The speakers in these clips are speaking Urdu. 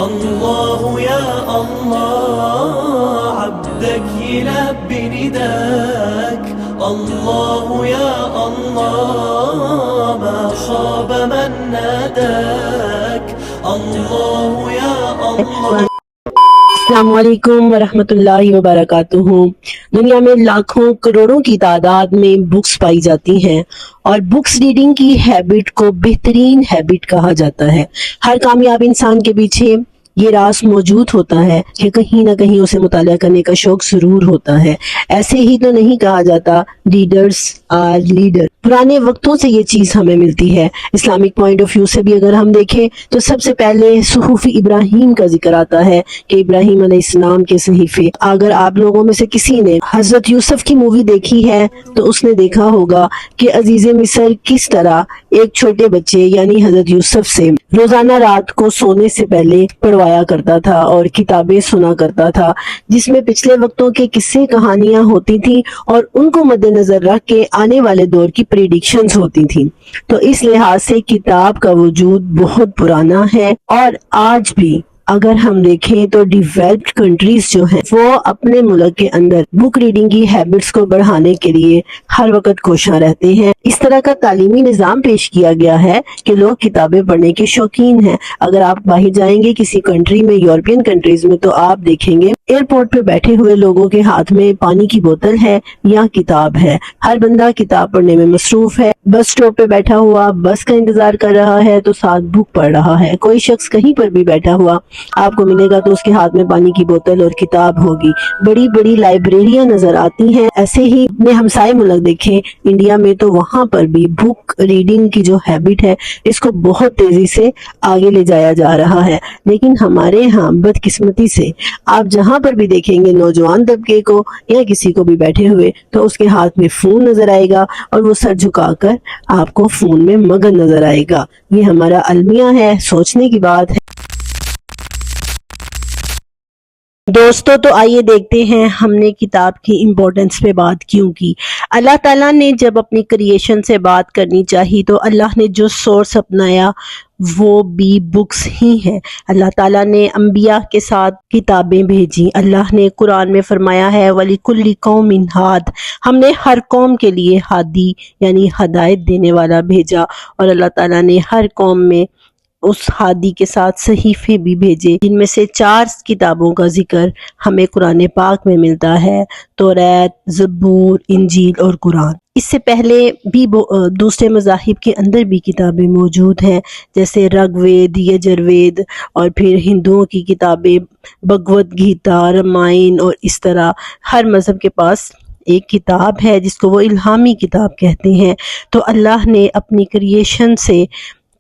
الله يا الله عبدك يلبي نداك الله يا الله ما خاب من ناداك الله يا الله. السلام علیکم ورحمۃ اللہ وبرکاتہ. دنیا میں لاکھوں کروڑوں کی تعداد میں بکس پائی جاتی ہیں اور بکس ریڈنگ کی ہیبٹ کو بہترین ہیبٹ کہا جاتا ہے. ہر کامیاب انسان کے پیچھے یہ راز موجود ہوتا ہے کہ کہیں نہ کہیں اسے مطالعہ کرنے کا شوق ضرور ہوتا ہے. ایسے ہی تو نہیں کہا جاتا ریڈرز آر لیڈر. پرانے وقتوں سے یہ چیز ہمیں ملتی ہے. اسلامک پوائنٹ آف ویو سے بھی اگر ہم دیکھیں تو سب سے پہلے صحف ابراہیم کا ذکر آتا ہے کہ ابراہیم علیہ السلام کے صحیفے. اگر آپ لوگوں میں سے کسی نے حضرت یوسف کی مووی دیکھی ہے تو اس نے دیکھا ہوگا کہ عزیز مصر کس طرح ایک چھوٹے بچے یعنی حضرت یوسف سے روزانہ رات کو سونے سے پہلے پڑھوایا کرتا تھا اور کتابیں سنا کرتا تھا جس میں پچھلے وقتوں کے قصے کہانیاں ہوتی تھیں اور ان کو مد نظر رکھ کے آنے والے دور کی پریڈکشنز ہوتی تھیں. تو اس لحاظ سے کتاب کا وجود بہت پرانا ہے اور آج بھی اگر ہم دیکھیں تو ڈیولپڈ کنٹریز جو ہیں وہ اپنے ملک کے اندر بک ریڈنگ کی ہیبٹس کو بڑھانے کے لیے ہر وقت کوشاں رہتے ہیں. اس طرح کا تعلیمی نظام پیش کیا گیا ہے کہ لوگ کتابیں پڑھنے کے شوقین ہیں. اگر آپ باہر جائیں گے کسی کنٹری میں، یورپین کنٹریز میں، تو آپ دیکھیں گے ایئرپورٹ پہ بیٹھے ہوئے لوگوں کے ہاتھ میں پانی کی بوتل ہے یا کتاب ہے. ہر بندہ کتاب پڑھنے میں مصروف ہے. بس سٹاپ پہ بیٹھا ہوا بس کا انتظار کر رہا ہے تو ساتھ بک پڑھ رہا ہے. کوئی شخص کہیں پر بھی بیٹھا ہوا آپ کو ملے گا تو اس کے ہاتھ میں پانی کی بوتل اور کتاب ہوگی. بڑی بڑی لائبریریاں نظر آتی ہیں. ایسے ہی اپنے ہمسائے ملک دیکھیں انڈیا میں تو وہاں پر بھی بک ریڈنگ کی جو ہیبٹ ہے اس کو بہت تیزی سے آگے لے جایا جا رہا ہے. لیکن ہمارے ہاں بدقسمتی سے آپ جہاں پر بھی دیکھیں گے نوجوان طبقے کو یا کسی کو بھی بیٹھے ہوئے تو اس کے ہاتھ میں فون نظر آئے گا اور وہ سر جھکا کر آپ کو فون میں مگن نظر آئے گا. یہ ہمارا المیہ ہے، سوچنے کی بات ہے. دوستو تو آئیے دیکھتے ہیں ہم نے کتاب کی امپورٹنس پہ بات کیوں کی. اللہ تعالیٰ نے جب اپنی کریشن سے بات کرنی چاہی تو اللہ نے جو سورس اپنایا وہ بھی بکس ہی ہیں. اللہ تعالیٰ نے انبیاء کے ساتھ کتابیں بھیجی. اللہ نے قرآن میں فرمایا ہے وَلِكُلِّ قَوْمٍ ہاد، ہم نے ہر قوم کے لیے ہادی یعنی ہدایت دینے والا بھیجا. اور اللہ تعالیٰ نے ہر قوم میں اس ہادی کے ساتھ صحیفے بھی بھیجے جن میں سے 4 کتابوں کا ذکر ہمیں قرآن پاک میں ملتا ہے، توریت، زبور، انجیل اور قرآن. اس سے پہلے بھی دوسرے مذاہب کے اندر بھی کتابیں موجود ہیں جیسے رگ وید، یجروید، اور پھر ہندوؤں کی کتابیں بھگوت گیتا، رامائن، اور اس طرح ہر مذہب کے پاس ایک کتاب ہے جس کو وہ الہامی کتاب کہتے ہیں. تو اللہ نے اپنی کریشن سے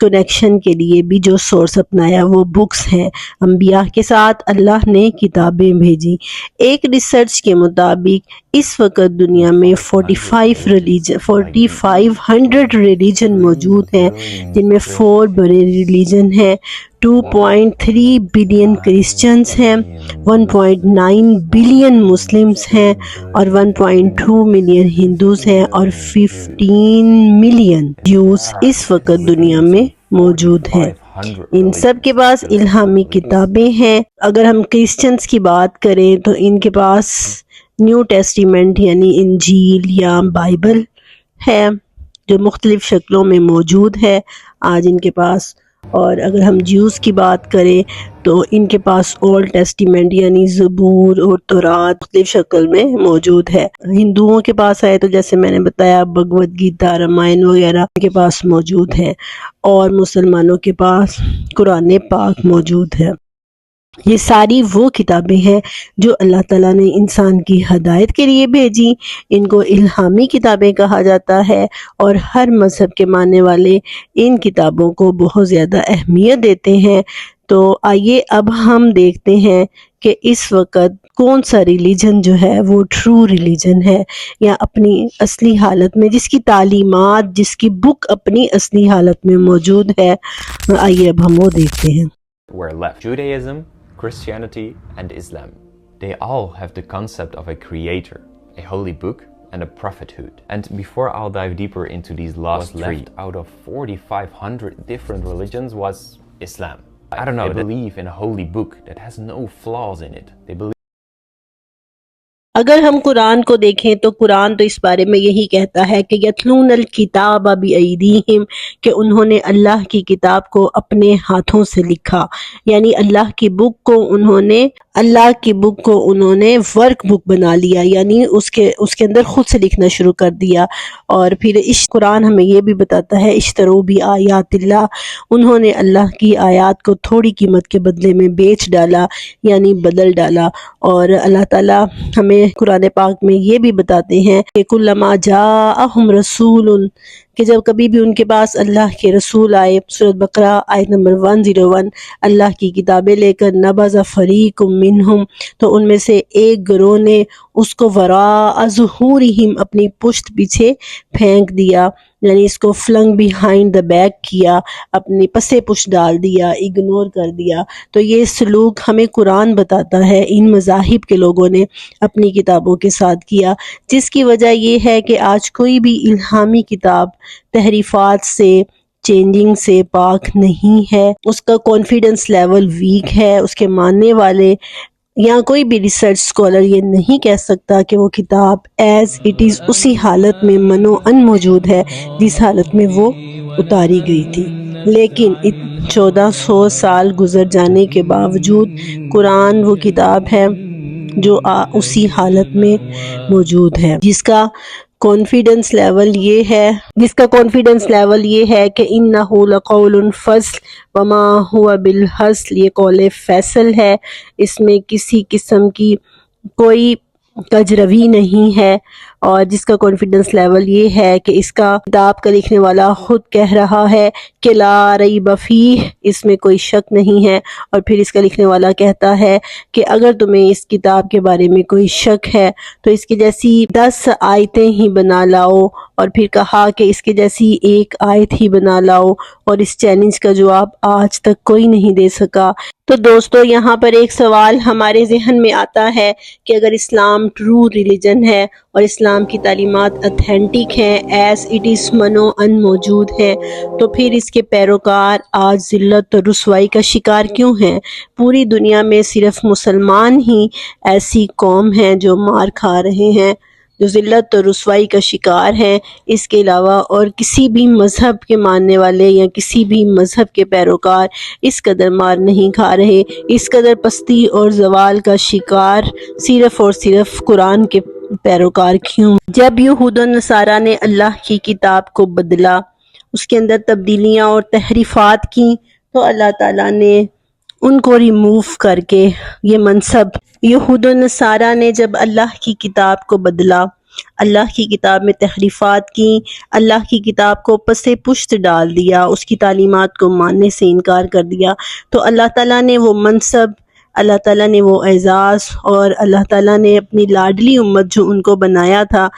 کنیکشن کے لیے بھی جو سورس اپنایا وہ بکس ہیں. انبیاء کے ساتھ اللہ نے کتابیں بھیجی. ایک ریسرچ کے مطابق اس وقت دنیا میں 4500 ریلیجن موجود ہیں جن میں 4 بڑے ریلیجن ہیں. 2.3 بلین کرسچنز ہیں، 1.9 بلین مسلمز ہیں اور 1.2 ملین ہندوز ہیں اور 15 ملین جوز اس وقت دنیا میں موجود ہیں. ان سب کے پاس الہامی کتابیں ہیں. اگر ہم کرسچنز کی بات کریں تو ان کے پاس نیو ٹیسٹیمنٹ یعنی انجیل یا بائبل ہے جو مختلف شکلوں میں موجود ہے آج ان کے پاس. اور اگر ہم جیوز کی بات کریں تو ان کے پاس اولڈ ٹیسٹیمنٹ یعنی زبور اور تورات مختلف شکل میں موجود ہے. ہندوؤں کے پاس آئے تو جیسے میں نے بتایا بھگوت گیتا، رامائن وغیرہ ان کے پاس موجود ہے اور مسلمانوں کے پاس قرآن پاک موجود ہے. یہ ساری وہ کتابیں ہیں جو اللہ تعالیٰ نے انسان کی ہدایت کے لیے بھیجی. ان کو الہامی کتابیں کہا جاتا ہے اور ہر مذہب کے ماننے والے ان کتابوں کو بہت زیادہ اہمیت دیتے ہیں. تو آئیے اب ہم دیکھتے ہیں کہ اس وقت کون سا ریلیجن جو ہے وہ ٹرو ریلیجن ہے یا اپنی اصلی حالت میں جس کی تعلیمات، جس کی بک اپنی اصلی حالت میں موجود ہے. آئیے اب ہم وہ دیکھتے ہیں. were left. Judaism, Christianity, and Islam. They all have the concept of a creator, a holy book, and a prophethood. And before I'll dive deeper into these last three, out of 4,500 different religions was Islam. I don't know, they believe in a holy book that has no flaws in it. They believe اگر ہم قرآن کو دیکھیں تو قرآن تو اس بارے میں یہی کہتا ہے کہ یتلون الکتاب بایدیہم، کہ انہوں نے اللہ کی کتاب کو اپنے ہاتھوں سے لکھا، یعنی اللہ کی بک کو انہوں نے ورک بک بنا لیا، یعنی اس کے اندر خود سے لکھنا شروع کر دیا۔ اور پھر قرآن ہمیں یہ بھی بتاتا ہے اشتروا بآیات اللہ، انہوں نے اللہ کی آیات کو تھوڑی قیمت کے بدلے میں بیچ ڈالا، یعنی بدل ڈالا۔ اور اللہ تعالیٰ ہمیں قرآن پاک میں یہ بھی بتاتے ہیں کہ کلما جاءہم رسول، کہ جب کبھی بھی ان کے پاس اللہ کے رسول آئے، سورۃ بقرہ آیت نمبر 101، اللہ کی کتابیں لے کر نبذ فریق منہم، تو ان میں سے ایک گروہ نے اس کو وراء ظہورہم، اپنی پشت پیچھے پھینک دیا، یعنی اس کو فلنگ بیہائنڈ دا بیک کیا، اپنی پسے پشت ڈال دیا، اگنور کر دیا۔ تو یہ سلوک ہمیں قرآن بتاتا ہے ان مذاہب کے لوگوں نے اپنی کتابوں کے ساتھ کیا، جس کی وجہ یہ ہے کہ آج کوئی بھی الہامی کتاب تحریفات سے، چینجنگ سے پاک نہیں ہے، اس کا کانفیڈنس لیول ویک ہے، اس کے ماننے والے یا کوئی بھی ریسرچ اسکالر یہ نہیں کہہ سکتا کہ وہ کتاب ایز اٹ از اسی حالت میں منو ان موجود ہے جس حالت میں وہ اتاری گئی تھی۔ لیکن 1400 سال گزر جانے کے باوجود قرآن وہ کتاب ہے جو اسی حالت میں موجود ہے، جس کا کانفیڈنس لیول یہ ہے کہ انہ لقول فصل وما ہوا بالحزل، یہ قول فیصل ہے، اس میں کسی قسم کی کوئی کجروی نہیں ہے، اور جس کا کانفیڈنس لیول یہ ہے کہ اس کا کتاب کا لکھنے والا خود کہہ رہا ہے کہ لا ریب فیہ، اس میں کوئی شک نہیں ہے، اور پھر اس کا لکھنے والا کہتا ہے کہ اگر تمہیں اس کتاب کے بارے میں کوئی شک ہے تو اس کی جیسی 10 آیتیں ہی بنا لاؤ، اور پھر کہا کہ اس کے جیسی ایک آیت ہی بنا لاؤ، اور اس چیلنج کا جواب آج تک کوئی نہیں دے سکا۔ تو دوستو، یہاں پر ایک سوال ہمارے ذہن میں آتا ہے کہ اگر اسلام ٹرو ریلیجن ہے اور اسلام کی تعلیمات اتھینٹک ہیں، ایز اٹ از منو ان موجود ہے، تو پھر اس کے پیروکار آج ذلت اور رسوائی کا شکار کیوں ہیں؟ پوری دنیا میں صرف مسلمان ہی ایسی قوم ہیں جو مار کھا رہے ہیں، جو ذلت اور رسوائی کا شکار ہیں، اس کے علاوہ اور کسی بھی مذہب کے ماننے والے یا کسی بھی مذہب کے پیروکار اس قدر مار نہیں کھا رہے۔ اس قدر پستی اور زوال کا شکار صرف اور صرف قرآن کے پیروکار کیوں؟ جب یہود و نصارہ نے اللہ کی کتاب کو بدلا، اس کے اندر تبدیلیاں اور تحریفات کی، تو اللہ تعالیٰ نے ان کو ریموو کر کے یہ منصب، یہود و نصارہ نے جب اللہ کی کتاب کو بدلا، اللہ کی کتاب میں تحریفات کی، اللہ کی کتاب کو پسے پشت ڈال دیا، اس کی تعلیمات کو ماننے سے انکار کر دیا، تو اللہ تعالیٰ نے وہ منصب، اللہ تعالیٰ نے وہ اعزاز، اور اللہ تعالیٰ نے اپنی لاڈلی امت جو ان کو بنایا تھا،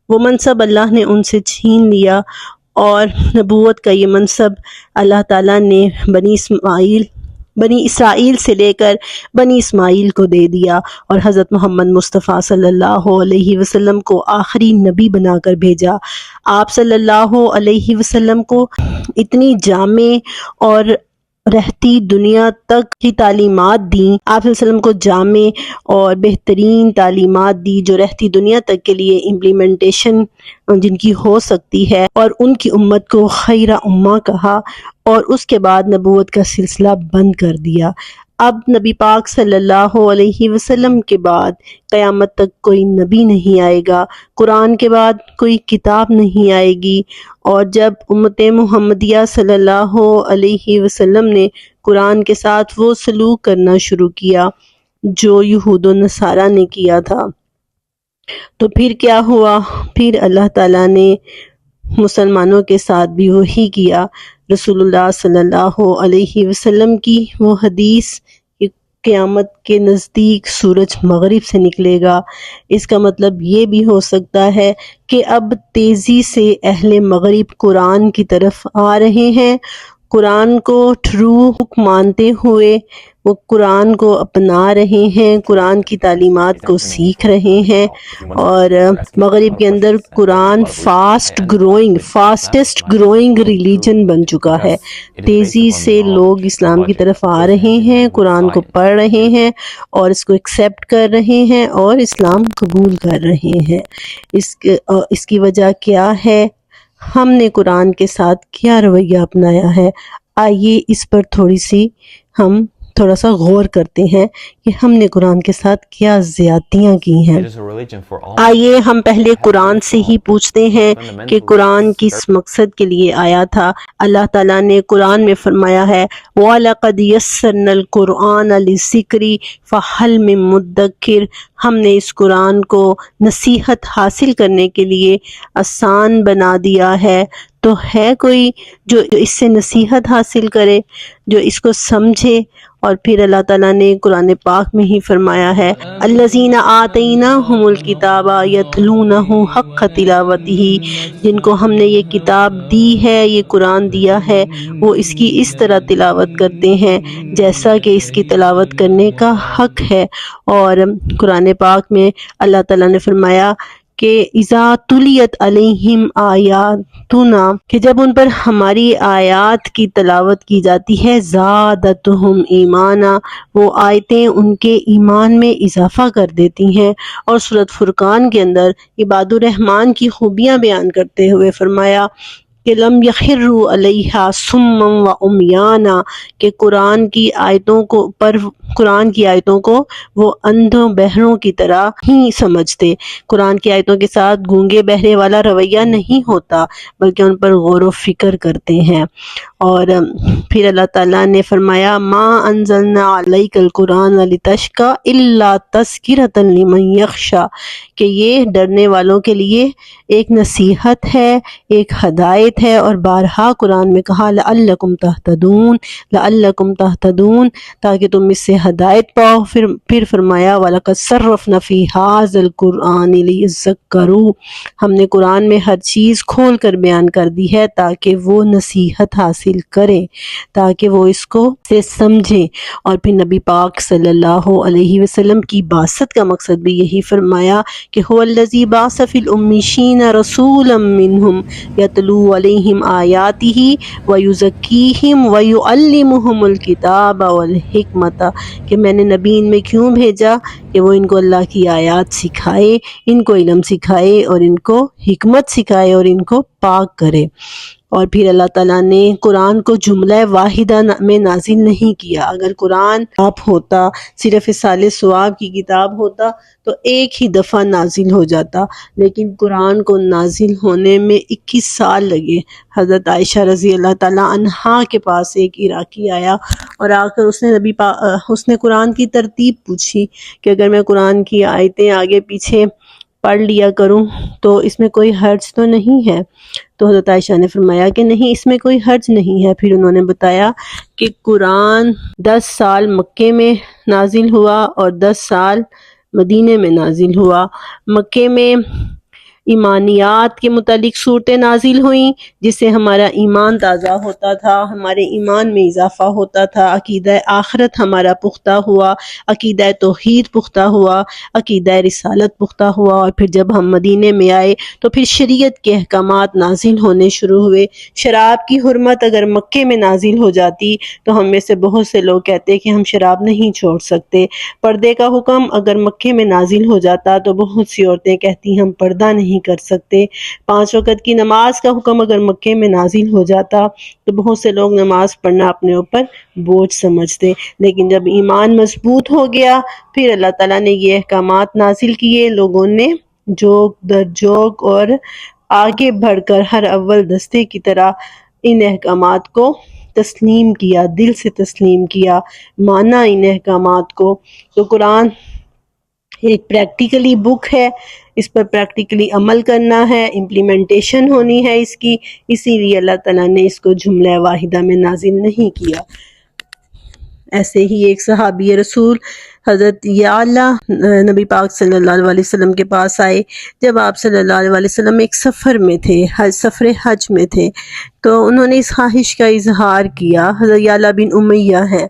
وہ منصب اللہ نے ان سے چھین لیا، اور نبوت کا یہ منصب اللہ تعالیٰ نے بنی اسرائیل سے لے کر بنی اسماعیل کو دے دیا، اور حضرت محمد مصطفیٰ صلی اللہ علیہ وسلم کو آخری نبی بنا کر بھیجا۔ آپ صلی اللہ علیہ وسلم کو اتنی جامع اور رہتی دنیا تک کی تعلیمات دیں، آپ صلی اللہ علیہ وسلم کو جامع اور بہترین تعلیمات دی جو رہتی دنیا تک کے لیے امپلیمنٹیشن جن کی ہو سکتی ہے، اور ان کی امت کو خیر امہ کہا، اور اس کے بعد نبوت کا سلسلہ بند کر دیا۔ اب نبی پاک صلی اللہ علیہ وسلم کے بعد قیامت تک کوئی نبی نہیں آئے گا، قرآن کے بعد کوئی کتاب نہیں آئے گی، اور جب امت محمدیہ صلی اللہ علیہ وسلم نے قرآن کے ساتھ وہ سلوک کرنا شروع کیا جو یہود و نصارہ نے کیا تھا، تو پھر کیا ہوا؟ پھر اللہ تعالیٰ نے مسلمانوں کے ساتھ بھی وہی کیا۔ رسول اللہ صلی اللہ علیہ وسلم کی وہ حدیث کہ قیامت کے نزدیک سورج مغرب سے نکلے گا، اس کا مطلب یہ بھی ہو سکتا ہے کہ اب تیزی سے اہل مغرب قرآن کی طرف آ رہے ہیں، قرآن کو ٹرو مانتے ہوئے وہ قرآن کو اپنا رہے ہیں، قرآن کی تعلیمات کو سیکھ رہے ہیں، اور مغرب کے اندر قرآن فاسٹسٹ گروئنگ ریلیجن بن چکا ہے۔ تیزی سے لوگ اسلام کی طرف آ رہے ہیں، قرآن کو پڑھ رہے ہیں اور اس کو ایکسیپٹ کر رہے ہیں اور اسلام قبول کر رہے ہیں۔ اس کی وجہ کیا ہے؟ ہم نے قرآن کے ساتھ کیا رویہ اپنایا ہے؟ آئیے اس پر تھوڑا سا غور کرتے ہیں کہ ہم نے قرآن کے ساتھ کیا زیادتیاں کی ہیں۔ It is a religion for all. آئیے ہم پہلے قرآن سے ہی پوچھتے ہیں کہ قرآن کس مقصد کے لیے آیا تھا۔ اللہ تعالیٰ نے قرآن میں فرمایا ہے وَلَقَدْ يَسَّرْنَا الْقُرْآنَ لِلذِّكْرِ فَهَلْ مِن مُدَّكِّرٍ، ہم نے اس قرآن کو نصیحت حاصل کرنے کے لیے آسان بنا دیا ہے، تو ہے کوئی جو اس سے نصیحت حاصل کرے، جو اس کو سمجھے؟ اور پھر اللہ تعالیٰ نے قرآن پاک میں ہی فرمایا ہے الذین آتیناہم الکتاب یتلونہ حق تلاوتہ، جن کو ہم نے یہ کتاب دی ہے، یہ قرآن دیا ہے، وہ اس کی اس طرح تلاوت کرتے ہیں جیسا کہ اس کی تلاوت کرنے کا حق ہے۔ اور قرآن پاک میں اللہ تعالیٰ نے فرمایا کہ اذا تلیت علیہم آیاتنا، کہ جب ان پر ہماری آیات کی تلاوت کی جاتی ہے زادتہم ایمانا، وہ آیتیں ان کے ایمان میں اضافہ کر دیتی ہیں۔ اور سورۃ فرقان کے اندر عباد الرحمن کی خوبیاں بیان کرتے ہوئے فرمایا کہ لم یخروا علیہا صما و عمیانا، کہ قرآن کی آیتوں کو وہ اندھوں بہروں کی طرح ہی سمجھتے۔ قرآن کی آیتوں کے ساتھ گونگے بہرے والا رویہ نہیں ہوتا، بلکہ ان پر غور و فکر کرتے ہیں۔ اور پھر اللہ تعالیٰ نے فرمایا ما انزلنا علیک القرآن لتشقی الا تذکرۃ لمن یخشی، کہ یہ ڈرنے والوں کے لیے ایک نصیحت ہے، ایک ہدایت ہے، اور بارہا قرآن میں کہا لعلکم تہتدون، تاکہ تم اس سے ہدایت پاؤ۔ پھر فرمایا وَلَقَدْ صَرَّفْنَا فِي هَذَا الْقُرْآنِ لِيَذَّكَّرُوا، ہم نے قرآن میں ہر چیز کھول کر بیان کر دی ہے تاکہ وہ نصیحت حاصل کریں، تاکہ وہ اس کو سے سمجھیں۔ اور پھر نبی پاک صلی اللہ علیہ وسلم کی بعثت کا مقصد بھی یہی فرمایا کہ هُوَ الَّذِي بَعَثَ فِي الْأُمِّيِّينَ رَسُولًا مِّنْهُمْ يَتْلُو عَلَيْهِمْ آيَاتِهِ وَيُزَكِّيهِمْ وَيُعَلِّمُهُمُ الْكِتَابَ وَالْحِكْمَةَ، کہ میں نے نبی ان میں کیوں بھیجا کہ وہ ان کو اللہ کی آیات سکھائے، ان کو علم سکھائے اور ان کو حکمت سکھائے اور ان کو پاک کرے۔ اور پھر اللہ تعالیٰ نے قرآن کو جملہ واحدہ میں نازل نہیں کیا۔ اگر قرآن آپ ہوتا، صرف اصالِ ثواب کی کتاب ہوتا تو ایک ہی دفعہ نازل ہو جاتا، لیکن قرآن کو نازل ہونے میں 21 سال لگے۔ حضرت عائشہ رضی اللہ تعالیٰ عنہا کے پاس ایک عراقی آیا اور آ کر اس نے قرآن کی ترتیب پوچھی کہ اگر میں قرآن کی آیتیں آگے پیچھے پڑھ لیا کروں تو اس میں کوئی حرج تو نہیں ہے؟ تو حضرت عائشہ نے فرمایا کہ نہیں، اس میں کوئی حرج نہیں ہے۔ پھر انہوں نے بتایا کہ قرآن 10 سال مکے میں نازل ہوا اور 10 سال مدینے میں نازل ہوا۔ مکے میں ایمانیات کے متعلق صورتیں نازل ہوئیں جس سے ہمارا ایمان تازہ ہوتا تھا، ہمارے ایمان میں اضافہ ہوتا تھا، عقیدہ آخرت ہمارا پختہ ہوا، عقیدہ توحید پختہ ہوا، عقیدہ رسالت پختہ ہوا۔ اور پھر جب ہم مدینے میں آئے تو پھر شریعت کے احکامات نازل ہونے شروع ہوئے۔ شراب کی حرمت اگر مکے میں نازل ہو جاتی تو ہم میں سے بہت سے لوگ کہتے کہ ہم شراب نہیں چھوڑ سکتے۔ پردے کا حکم اگر مکے میں نازل ہو جاتا تو بہت سی عورتیں کہتی ہم پردہ نہیں کر سکتے۔ 5 وقت کی نماز کا حکم اگر مکے میں نازل ہو جاتا تو بہت سے لوگ نماز پڑھنا اپنے اوپر بوجھ سمجھتے۔ لیکن جب ایمان مضبوط ہو گیا پھر اللہ تعالیٰ نے یہ احکامات نازل کیے، لوگوں نے جوک در جوک اور آگے بڑھ کر ہر اول دستے کی طرح ان احکامات کو تسلیم کیا، دل سے تسلیم کیا، مانا ان احکامات کو۔ تو قرآن ایک پریکٹیکلی بک ہے، اس پر پریکٹیکلی عمل کرنا ہے، امپلیمنٹیشن ہونی ہے اس کی، اسی لیے اللہ تعالیٰ نے اس کو جملہ واحدہ میں نازل نہیں کیا۔ ایسے ہی ایک صحابی رسول حضرت یعلا نبی پاک صلی اللہ علیہ وسلم کے پاس آئے جب آپ صلی اللہ علیہ وسلم ایک سفر میں تھے، سفر حج میں تھے، تو انہوں نے اس خواہش کا اظہار کیا. حضرت یعلا بن امیہ ہے،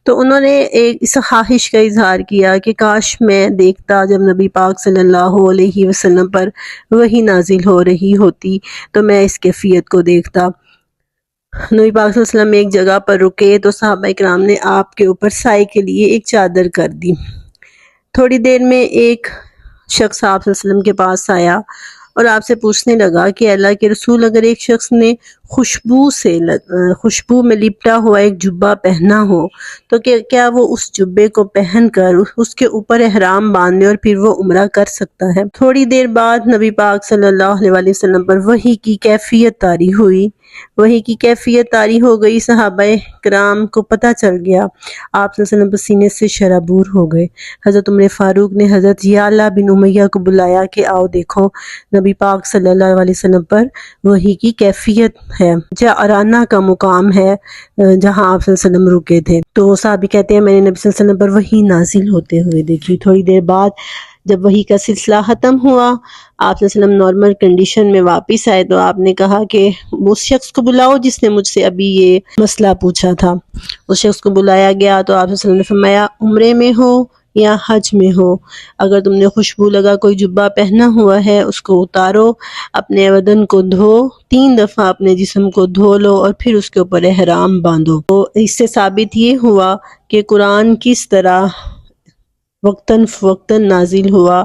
تو انہوں نے اس خواہش کا اظہار کیا کہ کاش میں دیکھتا جب نبی پاک صلی اللہ علیہ وسلم پر وحی نازل ہو رہی ہوتی تو میں اس کیفیت کو دیکھتا. نبی پاک صلی اللہ علیہ وسلم ایک جگہ پر رکے تو صحابہ کرام نے آپ کے اوپر سائے کے لیے ایک چادر کر دی. تھوڑی دیر میں ایک شخص آپ صلی اللہ علیہ وسلم کے پاس آیا اور آپ سے پوچھنے لگا کہ اللہ کے رسول، اگر ایک شخص نے خوشبو میں لپٹا ہوا ایک جبہ پہنا ہو تو کیا وہ اس جبے کو پہن کر اس کے اوپر احرام باندھے اور پھر وہ عمرہ کر سکتا ہے؟ تھوڑی دیر بعد نبی پاک صلی اللہ علیہ وسلم پر وحی کی کیفیت طاری ہوئی. وحی کی کیفیت طاری ہو گئی. صحابہ کرام کو پتہ چل گیا. آپ صلی اللہ علیہ وسلم پسینے سے شرابور ہو گئے. حضرت عمر فاروق نے حضرت یعلا بن امیہ کو بلایا کہ آؤ دیکھو نبی پاک صلی اللہ علیہ وسلم پر وحی کی کیفیت ہے. جعرانہ کا مقام ہے جہاں آپ صلی اللہ علیہ وسلم رکے تھے. تو صحابی کہتے ہیں میں نے نبی صلی اللہ علیہ وسلم پر وحی نازل ہوتے ہوئے دیکھی. تھوڑی دیر بعد جب وحی کا سلسلہ ختم ہوا، آپ صلی اللہ علیہ وسلم نارمل کنڈیشن میں واپس آئے تو آپ نے کہا کہ اس شخص کو بلاؤ جس نے مجھ سے ابھی یہ مسئلہ پوچھا تھا. اس شخص کو بلایا گیا تو آپ صلی اللہ علیہ وسلم نے فرمایا عمرے میں ہو یا حج میں ہو، اگر تم نے خوشبو لگا کوئی جبہ پہنا ہوا ہے اس کو اتارو، اپنے بدن کو دھو، 3 دفعہ اپنے جسم کو دھو لو اور پھر اس کے اوپر احرام باندھو. تو اس سے ثابت یہ ہوا کہ قرآن کس طرح وقتاً فوقتاً نازل ہوا.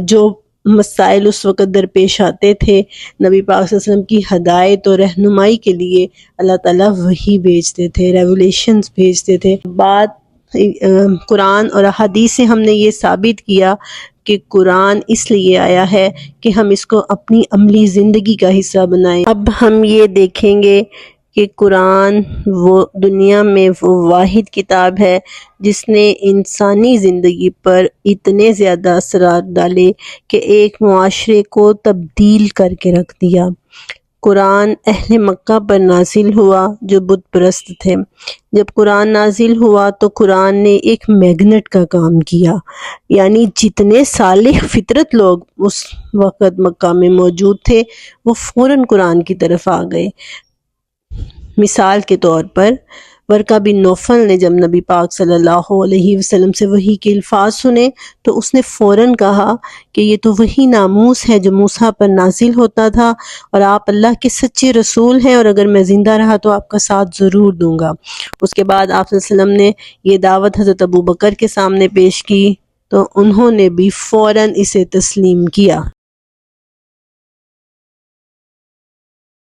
جو مسائل اس وقت درپیش آتے تھے نبی پاک صلی اللہ علیہ وسلم کی ہدایت اور رہنمائی کے لیے اللہ تعالیٰ وحی بھیجتے تھے، ریولیشنز بھیجتے تھے. بعد قرآن اور احادیث سے ہم نے یہ ثابت کیا کہ قرآن اس لیے آیا ہے کہ ہم اس کو اپنی عملی زندگی کا حصہ بنائیں. اب ہم یہ دیکھیں گے کہ قرآن وہ دنیا میں وہ واحد کتاب ہے جس نے انسانی زندگی پر اتنے زیادہ اثرات ڈالے کہ ایک معاشرے کو تبدیل کر کے رکھ دیا. قرآن اہل مکہ پر نازل ہوا جو بت پرست تھے. جب قرآن نازل ہوا تو قرآن نے ایک میگنٹ کا کام کیا، یعنی جتنے صالح فطرت لوگ اس وقت مکہ میں موجود تھے وہ فوراً قرآن کی طرف آ گئے. مثال کے طور پر ورقہ بن نوفل نے جب نبی پاک صلی اللہ علیہ وسلم سے وحی کے الفاظ سنے تو اس نے فوراً کہا کہ یہ تو وہی ناموس ہے جو موسیٰ پر نازل ہوتا تھا اور آپ اللہ کے سچے رسول ہیں اور اگر میں زندہ رہا تو آپ کا ساتھ ضرور دوں گا. اس کے بعد آپ صلی اللہ علیہ وسلم نے یہ دعوت حضرت ابو بکر کے سامنے پیش کی تو انہوں نے بھی فوراً اسے تسلیم کیا.